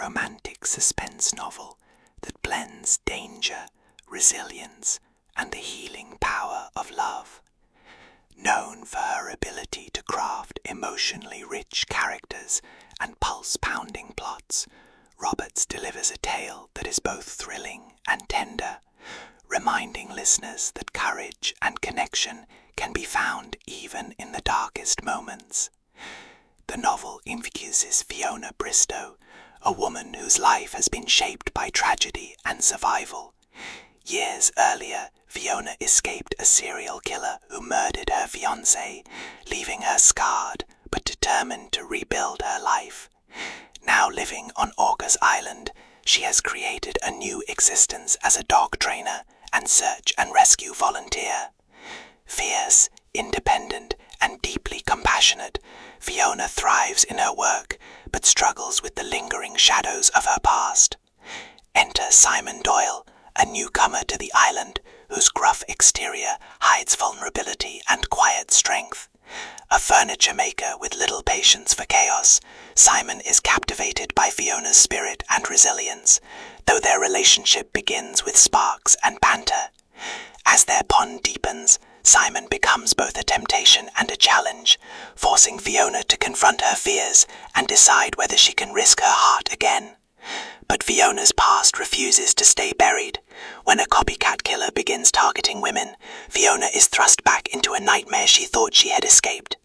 romantic suspense novel that blends danger, resilience, and the healing power of love. Known for her ability to craft emotionally rich characters and pulse-pounding plots, Roberts delivers a tale that is both thrilling and tender, reminding listeners that courage and connection can be found even in the darkest moments. The novel infuses Fiona Bristow, a woman whose life has been shaped by tragedy and survival. Years earlier, Fiona escaped a serial killer who murdered her fiancé, leaving her scarred but determined to rebuild her life. Now living on August Island, she has created a new existence as a dog trainer and search and rescue volunteer. Fierce, independent, and deeply compassionate, Fiona thrives in her work, but struggles with the lingering shadows of her past. Enter Simon Doyle, a newcomer to the island, whose gruff exterior hides vulnerability and quiet strength. A furniture maker with little patience for chaos, Simon is captivated by Fiona's spirit and resilience, though their relationship begins with sparks and banter. As their bond deepens, Simon becomes both a temptation and a challenge, forcing Fiona to confront her fears and decide whether she can risk her heart again. But Fiona's past refuses to stay buried. When a copycat killer begins targeting women, Fiona is thrust back into a nightmare she thought she had escaped.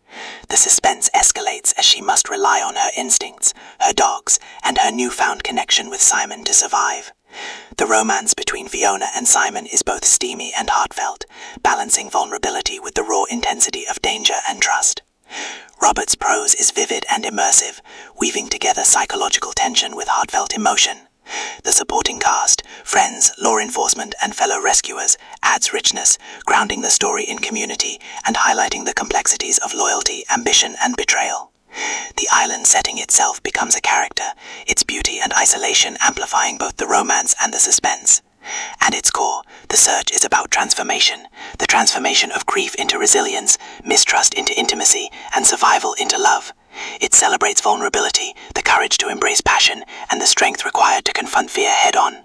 The suspense escalates as she must rely on her instincts, her dogs, and her newfound connection with Simon to survive. The romance between Fiona and Simon is both steamy and heartfelt, balancing vulnerability with the raw intensity of danger and trust. Roberts' prose is vivid and immersive, weaving together psychological tension with heartfelt emotion. The supporting cast, friends, law enforcement, and fellow rescuers adds richness, grounding the story in community and highlighting the complexities of loyalty, ambition, and betrayal. The island setting itself becomes a character, its beauty and isolation amplifying both the romance and the suspense. At its core, the search is about transformation, the transformation of grief into resilience, mistrust into intimacy, and survival into love. It celebrates vulnerability, the courage to embrace passion, and the strength required to confront fear head-on.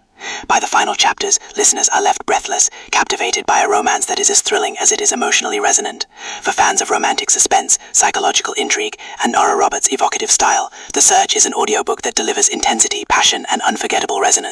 By the final chapters, listeners are left breathless, captivated by a romance that is as thrilling as it is emotionally resonant. For fans of romantic suspense, psychological intrigue, and Nora Roberts' evocative style, The Search is an audiobook that delivers intensity, passion, and unforgettable resonance.